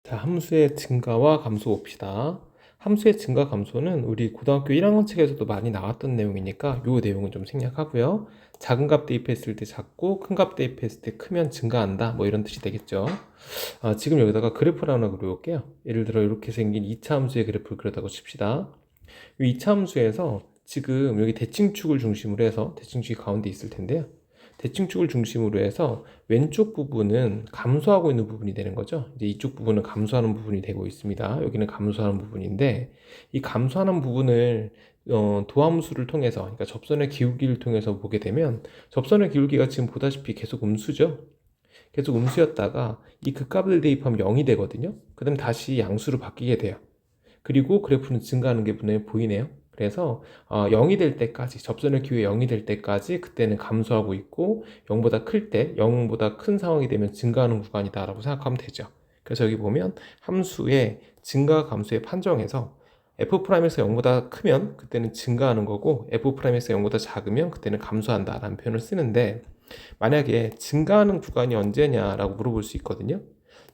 자, 함수의 증가와 감소 봅시다. 함수의 증가 감소는 우리 고등학교 1학년 책에서도 많이 나왔던 내용이니까 이 내용은 좀 생략하고요. 작은 값 대입했을 때 작고 큰 값 대입했을 때 크면 증가한다, 뭐 이런 뜻이 되겠죠. 지금 여기다가 그래프를 하나 그려볼게요. 예를 들어 이렇게 생긴 2차 함수의 그래프를 그렸다고 칩시다. 이 2차 함수에서 지금 여기 대칭축을 중심으로 해서 대칭축이 가운데 있을 텐데요. 대칭축을 중심으로 해서 왼쪽 부분은 감소하고 있는 부분이 되는 거죠. 이제 이쪽 부분은 감소하는 부분이 되고 있습니다. 여기는 감소하는 부분인데 이 감소하는 부분을 도함수를 통해서, 그러니까 접선의 기울기를 통해서 보게 되면 접선의 기울기가 지금 보다시피 계속 음수죠. 계속 음수였다가 이 극값을 대입하면 0이 되거든요. 그 다음 다시 양수로 바뀌게 돼요. 그리고 그래프는 증가하는 게 눈에 보이네요. 그래서 0이 될 때까지, 접선의 기회 0이 될 때까지 그때는 감소하고 있고 0보다 클 때, 0보다 큰 상황이 되면 증가하는 구간이다 라고 생각하면 되죠. 그래서 여기 보면 함수의 증가 감소의 판정에서 f'에서 0보다 크면 그때는 증가하는 거고 f'에서 0보다 작으면 그때는 감소한다 라는 표현을 쓰는데, 만약에 증가하는 구간이 언제냐라고 물어볼 수 있거든요.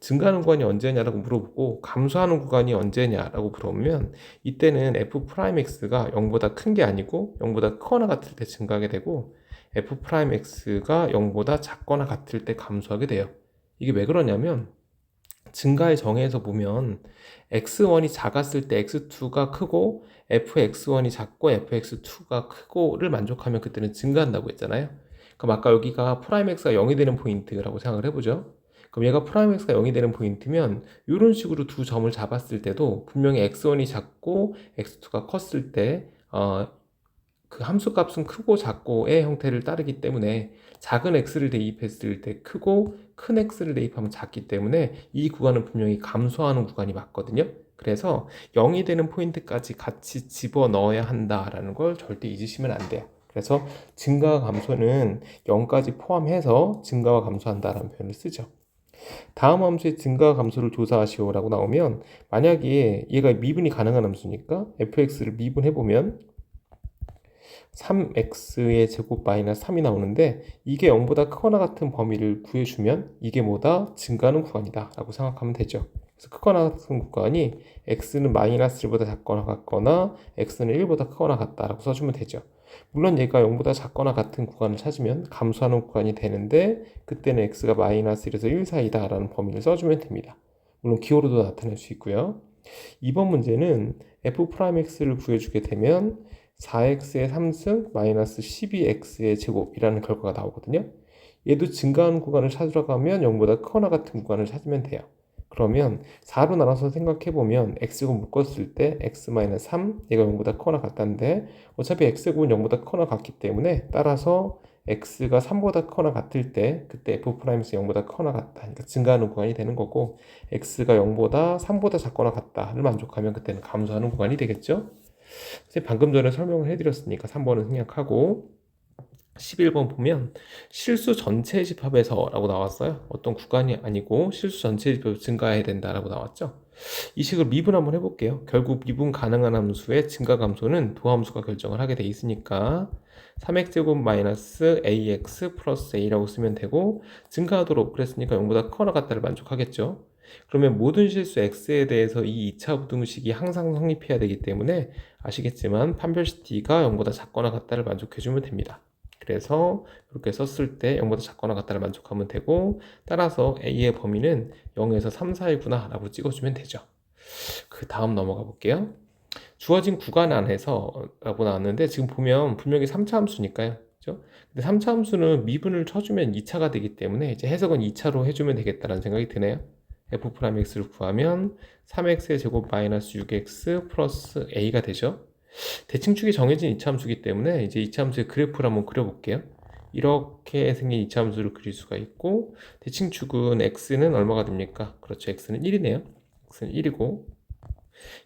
증가하는 구간이 언제냐라고 물어보고 감소하는 구간이 언제냐라고 물어보면 이때는 f'x가 0보다 큰 게 아니고 0보다 크거나 같을 때 증가하게 되고 f'x가 0보다 작거나 같을 때 감소하게 돼요. 이게 왜 그러냐면 증가의 정의에서 보면 x1이 작았을 때 x2가 크고 fx1이 작고 fx2가 크고를 만족하면 그때는 증가한다고 했잖아요. 그럼 아까 여기가 프라임 x가 0이 되는 포인트라고 생각을 해보죠. 그럼 얘가 프라임 x가 0이 되는 포인트면 이런 식으로 두 점을 잡았을 때도 분명히 x1이 작고 x2가 컸을 때 그 함수값은 크고 작고의 형태를 따르기 때문에 작은 x를 대입했을 때 크고 큰 x를 대입하면 작기 때문에 이 구간은 분명히 감소하는 구간이 맞거든요. 그래서 0이 되는 포인트까지 같이 집어넣어야 한다라는 걸 절대 잊으시면 안 돼요. 그래서 증가와 감소는 0까지 포함해서 증가와 감소한다라는 표현을 쓰죠. 다음 함수의 증가와 감소를 조사하시오라고 나오면, 만약에 얘가 미분이 가능한 함수니까 fx를 미분해보면 3x의 제곱 마이너스 3이 나오는데, 이게 0보다 크거나 같은 범위를 구해주면 이게 뭐다? 증가하는 구간이다 라고 생각하면 되죠. 그래서 크거나 같은 구간이 x는 마이너스 1보다 작거나 같거나 x는 1보다 크거나 같다라고 써주면 되죠. 물론 얘가 0보다 작거나 같은 구간을 찾으면 감소하는 구간이 되는데 그때는 x가 마이너스 1에서 1 사이다 라는 범위를 써주면 됩니다. 물론 기호로도 나타낼 수 있고요. 이번 문제는 f'x를 구해주게 되면 4x의 3승 마이너스 12x의 제곱이라는 결과가 나오거든요. 얘도 증가하는 구간을 찾으러 가면 0보다 크거나 같은 구간을 찾으면 돼요. 그러면 4로 나눠서 생각해보면 x제곱 묶었을 때 x-3, 얘가 0보다 크거나 같다는데 어차피 x제곱은 0보다 크거나 같기 때문에 따라서 x가 3보다 크거나 같을 때 그때 f'에서 0보다 크거나 같다, 그러니까 증가하는 구간이 되는 거고, x가 0보다 3보다 작거나 같다를 만족하면 그때는 감소하는 구간이 되겠죠. 방금 전에 설명을 해드렸으니까 3번은 생략하고 11번 보면 실수 전체 집합에서 라고 나왔어요. 어떤 구간이 아니고 실수 전체 집합 증가해야 된다라고 나왔죠. 이 식으로 미분 한번 해볼게요. 결국 미분 가능한 함수의 증가 감소는 도함수가 결정을 하게 돼 있으니까 3x제곱 마이너스 ax 플러스 a라고 쓰면 되고, 증가하도록 그랬으니까 0보다 크거나 같다를 만족하겠죠. 그러면 모든 실수 x에 대해서 이 2차 부등식이 항상 성립해야 되기 때문에 아시겠지만 판별식 t가 0보다 작거나 같다를 만족해주면 됩니다. 그래서 이렇게 썼을 때 0보다 작거나 같다를 만족하면 되고, 따라서 a의 범위는 0에서 3 사이구나 라고 찍어주면 되죠. 그 다음 넘어가 볼게요. 주어진 구간 안에서 라고 나왔는데 지금 보면 분명히 3차 함수니까요. 그죠? 근데 3차 함수는 미분을 쳐주면 2차가 되기 때문에 이제 해석은 2차로 해주면 되겠다라는 생각이 드네요. f'x를 구하면 3x의 제곱 마이너스 6x 플러스 a가 되죠. 대칭축이 정해진 2차 함수이기 때문에 이제 2차 함수의 그래프를 한번 그려볼게요. 이렇게 생긴 2차 함수를 그릴 수가 있고, 대칭축은 x는 얼마가 됩니까? 그렇죠. x는 1이네요. x는 1이고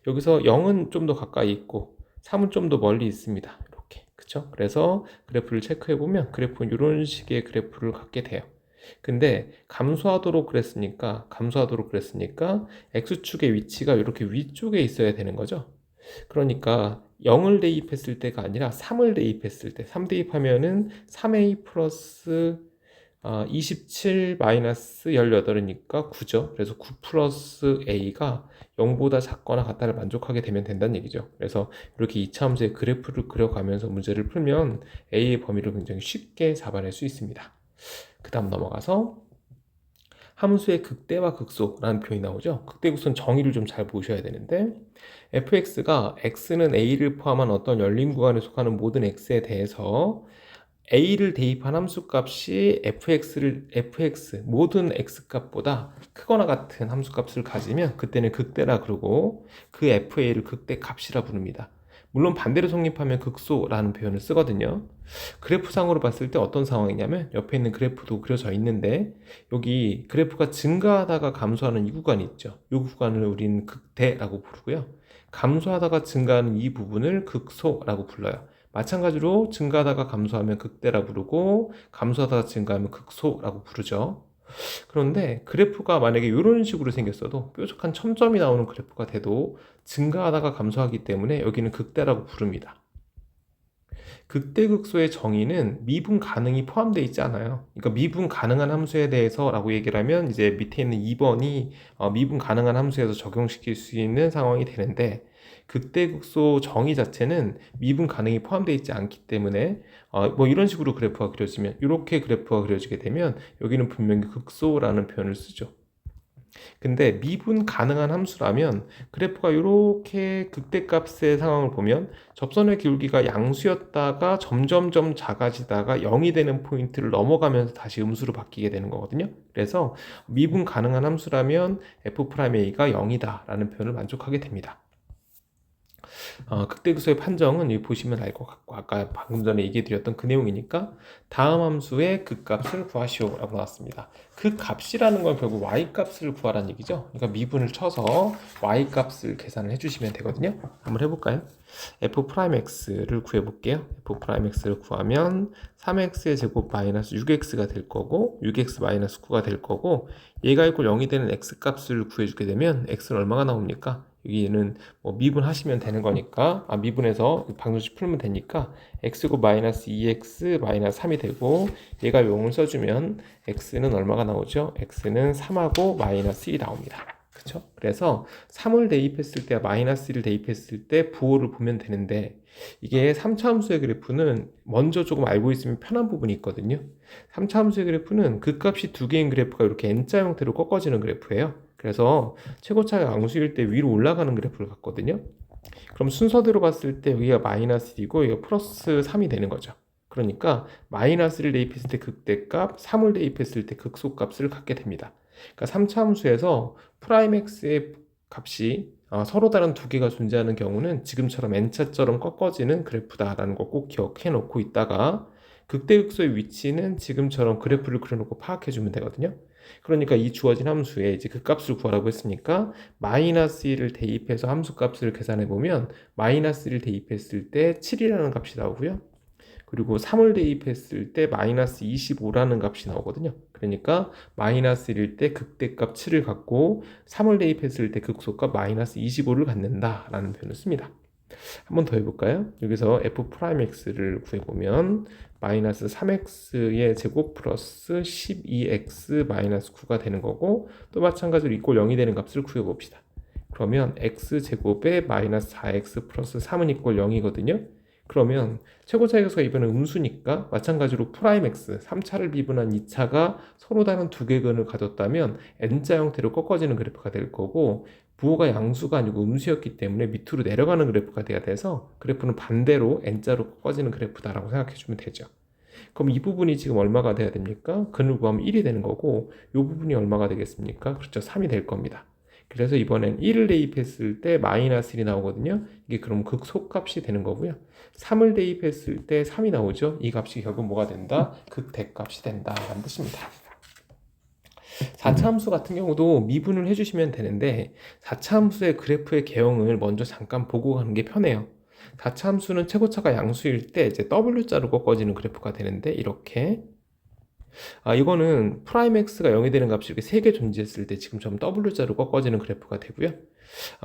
여기서 0은 좀 더 가까이 있고 3은 좀 더 멀리 있습니다. 이렇게. 그쵸? 그래서 그래프를 체크해 보면 그래프는 이런 식의 그래프를 갖게 돼요. 근데 감소하도록 그랬으니까 x축의 위치가 이렇게 위쪽에 있어야 되는 거죠. 그러니까 0을 대입했을 때가 아니라 3을 대입했을 때, 3 대입하면은 3a 플러스 27 마이너스 18이니까 9죠. 그래서 9 플러스 a가 0보다 작거나 같다를 만족하게 되면 된다는 얘기죠. 그래서 이렇게 이차함수의 그래프를 그려가면서 문제를 풀면 a의 범위를 굉장히 쉽게 잡아낼 수 있습니다. 그 다음 넘어가서 함수의 극대와 극소라는 표현이 나오죠. 극대 극소는 정의를 좀 잘 보셔야 되는데 fx가 x는 a를 포함한 어떤 열린 구간에 속하는 모든 x에 대해서 a를 대입한 함수값이 fx 모든 x값보다 크거나 같은 함수값을 가지면 그때는 극대라 그러고 그 fa를 극대값이라 부릅니다. 물론 반대로 성립하면 극소라는 표현을 쓰거든요. 그래프상으로 봤을 때 어떤 상황이냐면 옆에 있는 그래프도 그려져 있는데 여기 그래프가 증가하다가 감소하는 이 구간이 있죠. 이 구간을 우리는 극대라고 부르고요. 감소하다가 증가하는 이 부분을 극소라고 불러요. 마찬가지로 증가하다가 감소하면 극대라 부르고 감소하다가 증가하면 극소라고 부르죠. 그런데 그래프가 만약에 이런 식으로 생겼어도 뾰족한 첨점이 나오는 그래프가 돼도 증가하다가 감소하기 때문에 여기는 극대라고 부릅니다. 극대극소의 정의는 미분 가능이 포함되어 있지 않아요. 그러니까 미분 가능한 함수에 대해서 라고 얘기를 하면 이제 밑에 있는 2번이 미분 가능한 함수에서 적용시킬 수 있는 상황이 되는데 극대극소 정의 자체는 미분 가능이 포함되어 있지 않기 때문에 뭐 이런 식으로 그래프가 그려지면 이렇게 그래프가 그려지게 되면 여기는 분명히 극소라는 표현을 쓰죠. 근데 미분 가능한 함수라면 그래프가 이렇게 극대값의 상황을 보면 접선의 기울기가 양수였다가 점점점 작아지다가 0이 되는 포인트를 넘어가면서 다시 음수로 바뀌게 되는 거거든요. 그래서 미분 가능한 함수라면 f'a가 0이다 라는 표현을 만족하게 됩니다. 극대극소의 판정은 여기 보시면 알 것 같고 아까 방금 전에 얘기해 드렸던 그 내용이니까 다음 함수의 극값을 구하시오 라고 나왔습니다. 극값이라는 건 결국 y값을 구하라는 얘기죠. 그러니까 미분을 쳐서 y값을 계산을 해주시면 되거든요. 한번 해볼까요? f'x를 구해볼게요. f'x를 구하면 3x의 제곱 마이너스 6x가 될 거고 6x 마이너스 9가 될 거고 얘가 있고 0이 되는 x값을 구해주게 되면 x는 얼마가 나옵니까? 여기는 뭐 미분하시면 되는 거니까 미분해서 방정식 풀면 되니까 x곱 마이너스 2x 마이너스 3이 되고 얘가 0을 써주면 x는 얼마가 나오죠? x는 3하고 마이너스 1이 나옵니다. 그쵸? 그래서 3을 대입했을 때 마이너스 1을 대입했을 때 부호를 보면 되는데 이게 3차 함수의 그래프는 먼저 조금 알고 있으면 편한 부분이 있거든요. 3차 함수의 그래프는 극값이 두 개인 그래프가 이렇게 N자 형태로 꺾어지는 그래프예요. 그래서 최고차가 양수일 때 위로 올라가는 그래프를 갖거든요. 그럼 순서대로 봤을 때 여기가 마이너스 1이고 여기가 플러스 3이 되는 거죠. 그러니까 마이너스를 대입했을 때 극대값, 3을 대입했을 때 극소값을 갖게 됩니다. 그러니까 3차 함수에서 프라임 x의 값이 서로 다른 두 개가 존재하는 경우는 지금처럼 n차처럼 꺾어지는 그래프다라는 거 꼭 기억해 놓고 있다가 극대극소의 위치는 지금처럼 그래프를 그려놓고 파악해 주면 되거든요. 그러니까 이 주어진 함수에 이제 그 값을 구하라고 했으니까 마이너스 1을 대입해서 함수 값을 계산해 보면 마이너스 1을 대입했을 때 7이라는 값이 나오고요. 그리고 3을 대입했을 때 마이너스 25라는 값이 나오거든요. 그러니까 마이너스 1일 때 극대값 7을 갖고 3을 대입했을 때 극소값 마이너스 25를 갖는다라는 표현을 씁니다. 한 번 더 해볼까요? 여기서 f'x를 구해보면 마이너스 3x의 제곱 플러스 12x 마이너스 9가 되는 거고 또 마찬가지로 이꼴 0이 되는 값을 구해봅시다. 그러면 x제곱에 마이너스 4x 플러스 3은 이꼴 0이거든요. 그러면 최고차계수가 이번엔 음수니까 마찬가지로 프라임 x 3차를 미분한 2차가 서로 다른 두 개근을 가졌다면 n자 형태로 꺾어지는 그래프가 될 거고 부호가 양수가 아니고 음수였기 때문에 밑으로 내려가는 그래프가 돼야 돼서 그래프는 반대로 n자로 꺾어지는 그래프다라고 생각해 주면 되죠. 그럼 이 부분이 지금 얼마가 돼야 됩니까? 근을 구하면 1이 되는 거고 이 부분이 얼마가 되겠습니까? 그렇죠. 3이 될 겁니다. 그래서 이번엔 1을 대입했을 때 마이너스 1이 나오거든요. 이게 그럼 극소값이 되는 거고요. 3을 대입했을 때 3이 나오죠. 이 값이 결국 뭐가 된다? 극대값이 된다라는 뜻입니다. 4차 함수 같은 경우도 미분을 해주시면 되는데 4차 함수의 그래프의 개형을 먼저 잠깐 보고 가는 게 편해요. 4차 함수는 최고차가 양수일 때 이제 W자로 꺾어지는 그래프가 되는데 이렇게 이거는 프라임 x가 0이 되는 값이 이렇게 3개 존재했을 때 지금처럼 W자로 꺾어지는 그래프가 되고요.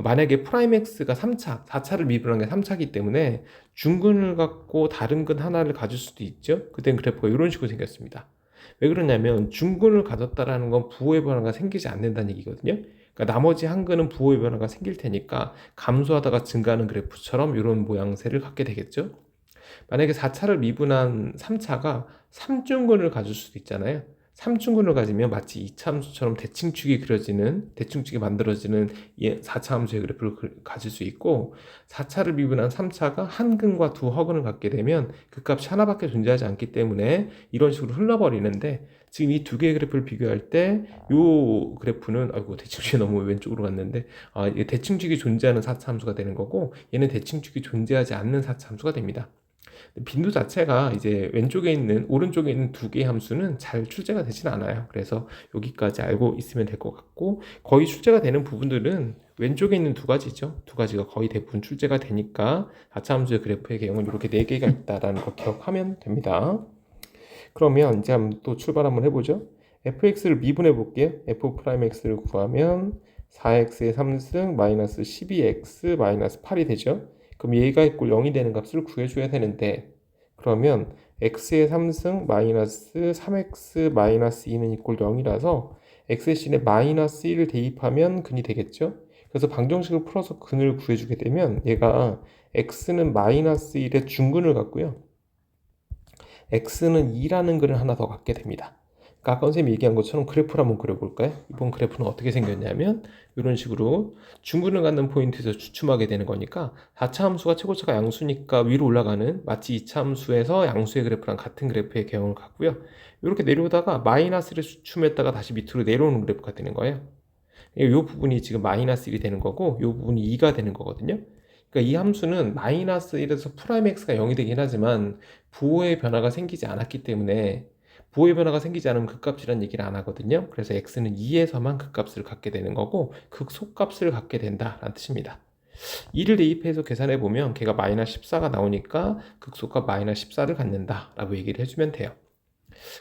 만약에 프라임 x가 3차, 4차를 미분한 게 3차이기 때문에 중근을 갖고 다른 근 하나를 가질 수도 있죠. 그땐 그래프가 이런 식으로 생겼습니다. 왜 그러냐면 중근을 가졌다라는 건 부호의 변화가 생기지 않는다는 얘기거든요. 그러니까 나머지 한 근은 부호의 변화가 생길 테니까 감소하다가 증가하는 그래프처럼 이런 모양새를 갖게 되겠죠. 만약에 4차를 미분한 3차가 3중근을 가질 수도 있잖아요. 3중근을 가지면 마치 이차 함수처럼 대칭축이 만들어지는 4차 함수의 그래프를 가질 수 있고, 4차를 미분한 3차가 한 근과 두 허근을 갖게 되면 그 값이 하나밖에 존재하지 않기 때문에 이런 식으로 흘러버리는데, 지금 이 두 개의 그래프를 비교할 때 이 그래프는 대칭축이 너무 왼쪽으로 갔는데, 이게 대칭축이 존재하는 4차 함수가 되는 거고, 얘는 대칭축이 존재하지 않는 4차 함수가 됩니다. 빈도 자체가 이제 오른쪽에 있는 두 개의 함수는 잘 출제가 되진 않아요. 그래서 여기까지 알고 있으면 될 것 같고, 거의 출제가 되는 부분들은 왼쪽에 있는 두 가지죠. 두 가지가 거의 대부분 출제가 되니까 4차 함수의 그래프의 개형은 이렇게 네 개가 있다라는 거 기억하면 됩니다. 그러면 이제 한번 또 출발 한번 해보죠. fx를 미분해 볼게요. f'x를 구하면 4x의 3승 마이너스 12x 마이너스 8이 되죠. 그럼 얘가 있고 0이 되는 값을 구해줘야 되는데, 그러면 x의 3승 마이너스 3x 마이너스 2는 이꼴 0이라서 x신에 마이너스 1을 대입하면 근이 되겠죠. 그래서 방정식을 풀어서 근을 구해주게 되면 얘가 x는 마이너스 1의 중근을 갖고요, x는 2라는 글을 하나 더 갖게 됩니다. 그러니까 아까 선생님이 얘기한 것처럼 그래프를 한번 그려볼까요? 이번 그래프는 어떻게 생겼냐면 이런 식으로 중근을 갖는 포인트에서 주춤하게 되는 거니까 4차 함수가 최고차가 양수니까 위로 올라가는, 마치 2차 함수에서 양수의 그래프랑 같은 그래프의 개형을 갖고요. 이렇게 내려오다가 마이너스를 주춤했다가 다시 밑으로 내려오는 그래프가 되는 거예요. 이 부분이 지금 마이너스 1이 되는 거고, 이 부분이 2가 되는 거거든요. 그러니까 이 함수는 마이너스 1에서 프라임 x가 0이 되긴 하지만 부호의 변화가 생기지 않았기 때문에, 부호의 변화가 생기지 않으면 극값이라는 얘기를 안 하거든요. 그래서 x는 2에서만 극값을 갖게 되는 거고 극소값을 갖게 된다라는 뜻입니다. 2를 대입해서 계산해 보면 걔가 마이너스 14가 나오니까 극소값 마이너스 14를 갖는다라고 얘기를 해주면 돼요.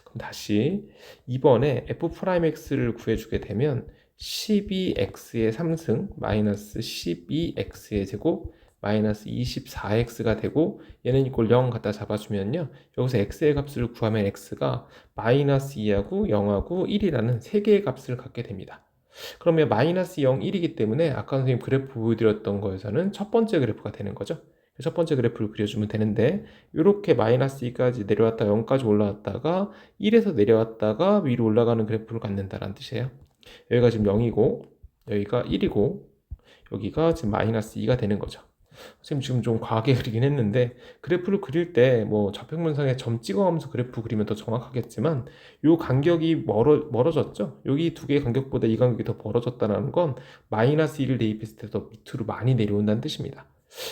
그럼 다시 이번에 f'x를 구해주게 되면 12x의 3승 마이너스 12x의 제곱 마이너스 24x가 되고, 얘는 이꼴 0 갖다 잡아주면요, 여기서 x의 값을 구하면 x가 마이너스 2하고 0하고 1이라는 세 개의 값을 갖게 됩니다. 그러면 마이너스 0, 1이기 때문에 아까 선생님 그래프 보여드렸던 거에서는 첫 번째 그래프가 되는 거죠. 첫 번째 그래프를 그려주면 되는데, 이렇게 마이너스 2까지 내려왔다가 0까지 올라왔다가 1에서 내려왔다가 위로 올라가는 그래프를 갖는다라는 뜻이에요. 여기가 지금 0이고 여기가 1이고 여기가 지금 마이너스 2가 되는 거죠. 선생님 지금 좀 과하게 그리긴 했는데, 그래프를 그릴 때 뭐 좌평면상에 점 찍어가면서 그래프 그리면 더 정확하겠지만, 요 간격이 멀어졌죠. 여기 두 개의 간격보다 이 간격이 더 벌어졌다는 건 마이너스 1을 대입했을 때 더 밑으로 많이 내려온다는 뜻입니다.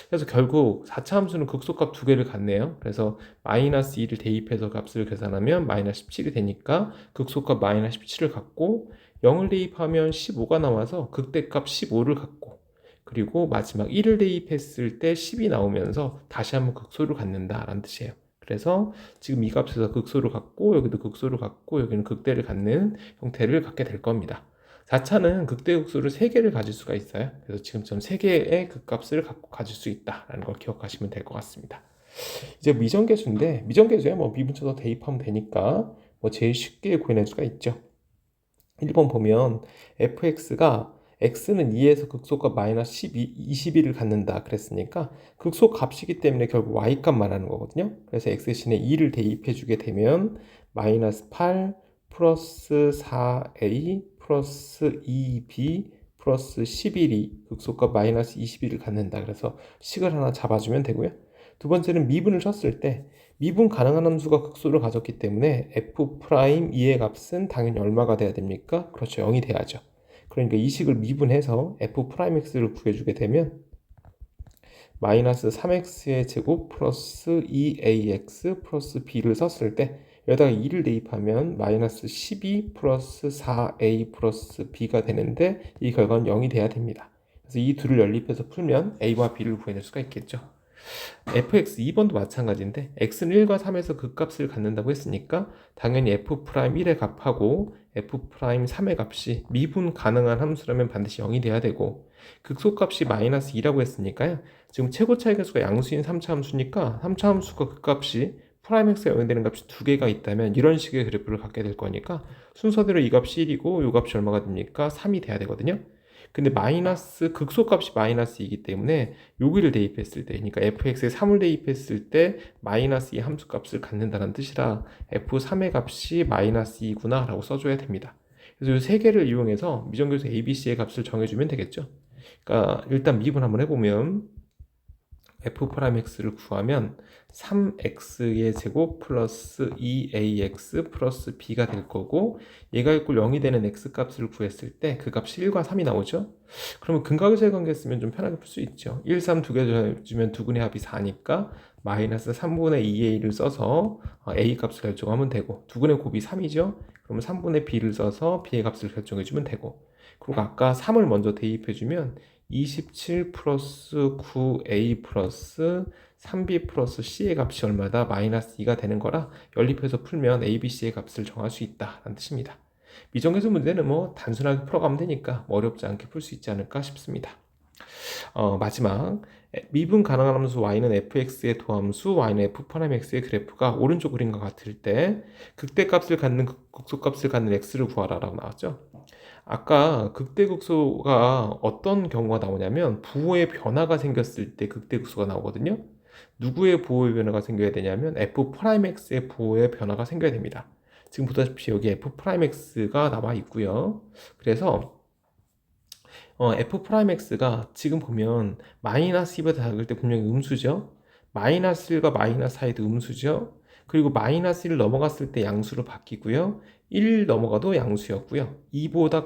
그래서 결국 4차 함수는 극소값 두 개를 갖네요. 그래서 마이너스 2를 대입해서 값을 계산하면 마이너스 17이 되니까 극소값 마이너스 17을 갖고, 0을 대입하면 15가 나와서 극대값 15를 갖고, 그리고 마지막 1을 대입했을 때 10이 나오면서 다시 한번 극소를 갖는다라는 뜻이에요. 그래서 지금 이 값에서 극소를 갖고 여기도 극소를 갖고 여기는 극대를 갖는 형태를 갖게 될 겁니다. 4차는 극대 극소를 3개를 가질 수가 있어요. 그래서 지금처럼 3개의 극값을 갖고 가질 수 있다라는 걸 기억하시면 될 것 같습니다. 이제 미정계수인데, 미정계수에 뭐 미분쳐서 대입하면 되니까 뭐 제일 쉽게 구해낼 수가 있죠. 1번 보면 fx가 x는 2에서 극소값 마이너스 21을 갖는다 그랬으니까 극소값이기 때문에 결국 y값 말하는 거거든요. 그래서 x신에 2를 대입해 주게 되면 마이너스 8 플러스 4a 플러스 2b 플러스 11이 극소값 마이너스 21을 갖는다. 그래서 식을 하나 잡아주면 되고요. 두 번째는 미분을 쳤을 때 미분 가능한 함수가 극소를 가졌기 때문에 f'2의 값은 당연히 얼마가 돼야 됩니까? 그렇죠, 0이 돼야죠. 그러니까 이 식을 미분해서 f'x를 구해주게 되면 마이너스 3x의 제곱 플러스 2ax 플러스 b를 썼을 때 여기다가 2를 대입하면 마이너스 12 플러스 4a 플러스 b가 되는데, 이 결과는 0이 돼야 됩니다. 그래서 이 둘을 연립해서 풀면 a와 b를 구해낼 수가 있겠죠. fx 2번도 마찬가지인데, x는 1과 3에서 극값을 갖는다고 했으니까 당연히 f'1의 값하고 f'3의 값이 미분 가능한 함수라면 반드시 0이 돼야 되고, 극소값이 마이너스 2라고 했으니까요, 지금 최고 차이계수가 양수인 3차 함수니까 3차 함수가 극값이 프라임 x가 0이 되는 값이 두 개가 있다면 이런 식의 그래프를 갖게 될 거니까 순서대로 이 값이 1이고 이 값이 얼마가 됩니까? 3이 돼야 되거든요. 근데 마이너스 극소값이 마이너스 2이기 때문에 여기를 대입했을 때, 그러니까 fx에 3을 대입했을 때 마이너스 2 함수값을 갖는다는 뜻이라 f3의 값이 마이너스 2구나 라고 써줘야 됩니다. 그래서 이 세 개를 이용해서 미정계수 ABC의 값을 정해주면 되겠죠. 그러니까 일단 미분 한번 해보면 f'x를 구하면 3x의 제곱 플러스 2ax 플러스 b가 될 거고, 얘가 있고 0이 되는 x값을 구했을 때 그 값이 1과 3이 나오죠. 그러면 근각의절 관계 쓰면 좀 편하게 풀 수 있죠. 1, 3 두 개 주면 두근의 합이 4니까 마이너스 3분의 2a를 써서 a 값을 결정하면 되고, 두근의 곱이 3이죠. 그러면 3분의 b를 써서 b의 값을 결정해주면 되고, 그리고 아까 3을 먼저 대입해주면 27 플러스 9a 플러스 3b 플러스 c의 값이 얼마다? 마이너스 2가 되는 거라 연립해서 풀면 a, b, c의 값을 정할 수 있다는 뜻입니다. 미정계수 문제는 뭐 단순하게 풀어가면 되니까 어렵지 않게 풀 수 있지 않을까 싶습니다. 마지막 미분 가능한 함수 y는 fx의 도함수 y는 f'x의 그래프가 오른쪽 그림과 같을 때 극대값을 갖는 극소값을 갖는 x를 구하라 라고 나왔죠. 아까 극대극소가 어떤 경우가 나오냐면 부호의 변화가 생겼을 때 극대극소가 나오거든요. 누구의 부호의 변화가 생겨야 되냐면 f'x의 부호의 변화가 생겨야 됩니다. 지금 보다시피 여기 f'x가 나와 있고요. 그래서 f'x가 지금 보면 마이너스 2보다 작을 때 분명히 음수죠. 마이너스 1과 마이너스 사이도 음수죠. 그리고 마이너스 1 넘어갔을 때 양수로 바뀌고요. 1 넘어가도 양수였고요. 2보다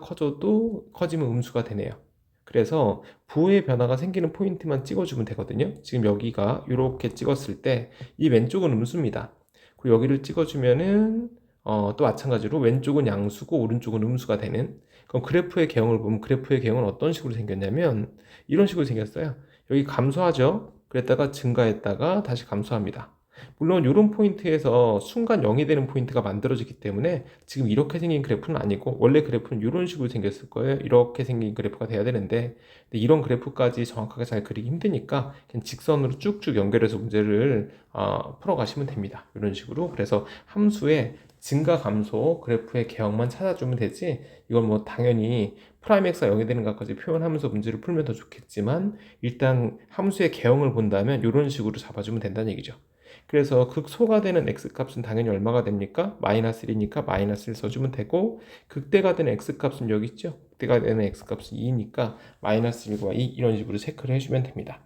커지면 음수가 되네요. 그래서 부호의 변화가 생기는 포인트만 찍어주면 되거든요. 지금 여기가 이렇게 찍었을 때 이 왼쪽은 음수입니다. 그리고 여기를 찍어주면은 또 마찬가지로 왼쪽은 양수고 오른쪽은 음수가 되는, 그럼 그래프의 개형을 보면 그래프의 개형은 어떤 식으로 생겼냐면 이런 식으로 생겼어요. 여기 감소하죠. 그랬다가 증가했다가 다시 감소합니다. 물론 이런 포인트에서 순간 0이 되는 포인트가 만들어지기 때문에 지금 이렇게 생긴 그래프는 아니고 원래 그래프는 이런 식으로 생겼을 거예요. 이렇게 생긴 그래프가 돼야 되는데 이런 그래프까지 정확하게 잘 그리기 힘드니까 그냥 직선으로 쭉쭉 연결해서 문제를 풀어가시면 됩니다. 이런 식으로. 그래서 함수의 증가 감소 그래프의 개형만 찾아주면 되지, 이건 뭐 당연히 프라임 x가 0이 되는 것까지 표현하면서 문제를 풀면 더 좋겠지만 일단 함수의 개형을 본다면 이런 식으로 잡아주면 된다는 얘기죠. 그래서 극소가 되는 x값은 당연히 얼마가 됩니까? 마이너스 1이니까 마이너스 1 써주면 되고, 극대가 되는 x값은 여기 있죠? 극대가 되는 x값은 2니까 마이너스 1과 2 이런 식으로 체크를 해주면 됩니다.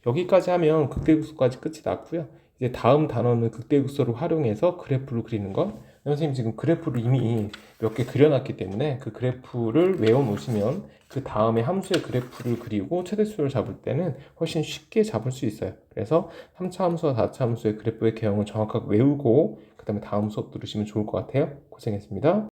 여기까지 하면 극대극소까지 끝이 났고요. 이제 다음 단어는 극대극소를 활용해서 그래프를 그리는 것. 선생님 지금 그래프를 이미 몇 개 그려놨기 때문에 그 그래프를 외워놓으시면 그 다음에 함수의 그래프를 그리고 최대수를 잡을 때는 훨씬 쉽게 잡을 수 있어요. 그래서 3차 함수와 4차 함수의 그래프의 개형을 정확하게 외우고 그 다음에 다음 수업 들으시면 좋을 것 같아요. 고생했습니다.